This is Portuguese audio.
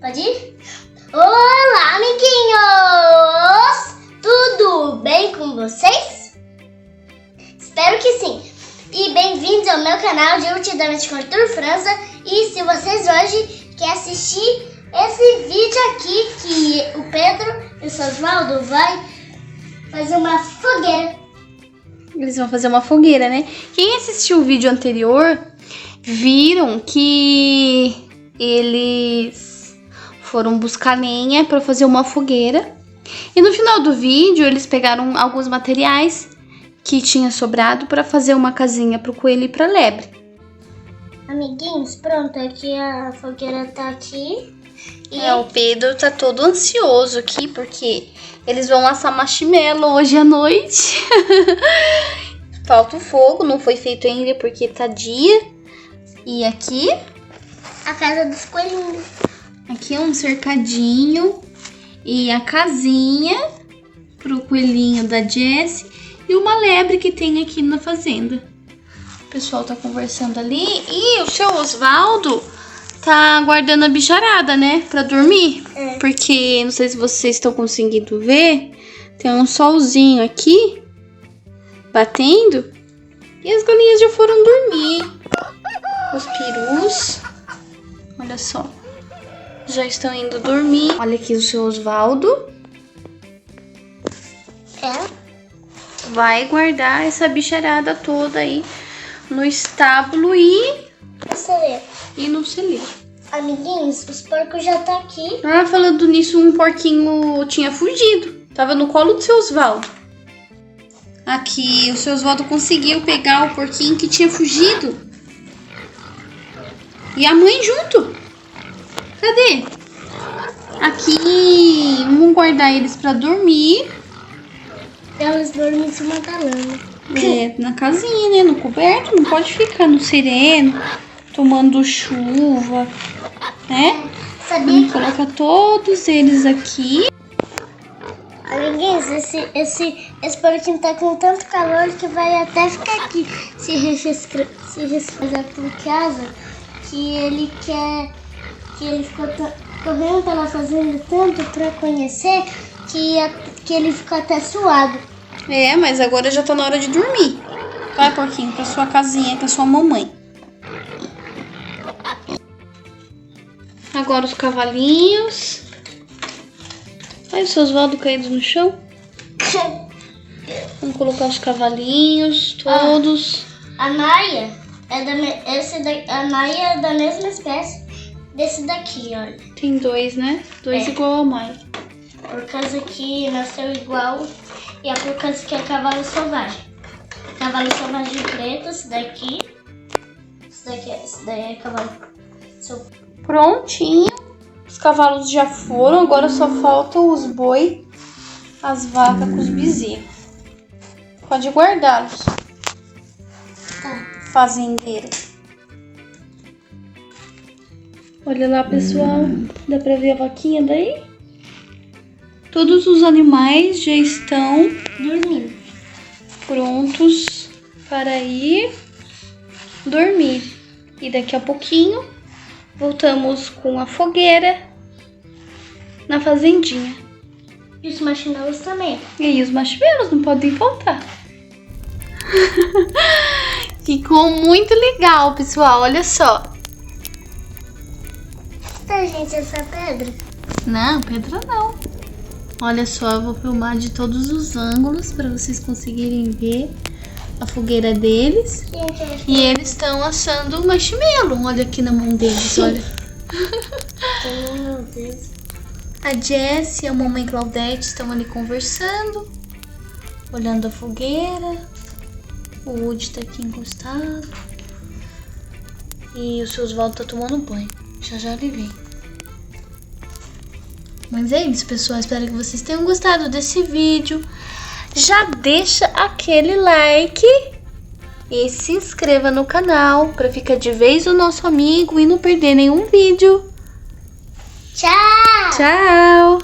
Pode ir? Olá, amiguinhos! Tudo bem com vocês? Espero que sim. E bem-vindos ao meu canal Divertidamente com Arthur França. E se vocês hoje querem assistir esse vídeo aqui, que o Pedro e o Osvaldo vai fazer uma fogueira. Eles vão fazer uma fogueira, né? Quem assistiu o vídeo anterior viram que eles foram buscar lenha para fazer uma fogueira. E no final do vídeo eles pegaram alguns materiais que tinha sobrado para fazer uma casinha pro coelho e pra lebre. Amiguinhos, pronto, aqui a fogueira tá aqui. E o Pedro tá todo ansioso aqui porque eles vão assar marshmallow hoje à noite. Falta o fogo, não foi feito ainda porque tá dia. E aqui a casa dos coelhinhos. Aqui é um cercadinho e a casinha pro coelhinho da Jessie e uma lebre que tem aqui na fazenda. O pessoal tá conversando ali e o seu Osvaldo tá guardando a bicharada, né, pra dormir. Porque, não sei se vocês estão conseguindo ver, tem um solzinho aqui batendo e as galinhas já foram dormir. Os perus, olha só, já estão indo dormir. Olha aqui o seu Osvaldo. Vai guardar essa bicharada toda aí no estábulo e no celeiro. Amiguinhos, os porcos já tá aqui. Ah, falando nisso, um porquinho tinha fugido. Tava no colo do seu Osvaldo. Aqui, o seu Osvaldo conseguiu pegar o porquinho que tinha fugido. E a mãe junto. Cadê? Aqui, vamos guardar eles pra dormir. Elas dormem em cima da lama. Na casinha, né? No coberto. Não pode ficar no sereno, tomando chuva, né? Sabia que... Coloca todos eles aqui. Amiguinhos, esse porquinho tá com tanto calor que vai até ficar aqui se refrescar por casa, que ele quer... Que ele ficou correndo pela fazenda tanto pra conhecer que ele ficou até suado. Mas agora já tá na hora de dormir. Vai, porquinho, pra sua casinha com a sua mamãe. Agora os cavalinhos. Ai, o seu Osvaldo caído no chão. Vamos colocar os cavalinhos todos. A Maia a Maia é da mesma espécie desse daqui, olha. Tem dois, né? Dois igual ao Maia. Por causa que nasceu igual e é por causa que é cavalo selvagem. Cavalo selvagem preto, esse daí é cavalo selvagem. Prontinho. Os cavalos já foram, agora só faltam os boi, as vacas com os bezerros. Pode guardá-los. Tá. Fazendeiro. Olha lá, pessoal. Dá pra ver a vaquinha daí? Todos os animais já estão Dormindo. Prontos para ir dormir. E daqui a pouquinho voltamos com a fogueira na fazendinha. E os marshmallows também. E aí os marshmallows não podem faltar. Ficou muito legal, pessoal. Olha só. Tá, gente, essa pedra? Não, pedra não. Olha só, eu vou filmar de todos os ângulos para vocês conseguirem ver a fogueira deles. Gente, E eles estão assando o marshmallow. Olha aqui na mão deles, olha. meu Deus. A Jessie e a mamãe Claudete estão ali conversando, olhando a fogueira. O Woody tá aqui encostado. E o seu Osvaldo tá tomando banho. Já ele vem. Mas é isso, pessoal. Espero que vocês tenham gostado desse vídeo. Já deixa aquele like e se inscreva no canal para ficar de vez o nosso amigo e não perder nenhum vídeo. Tchau! Tchau!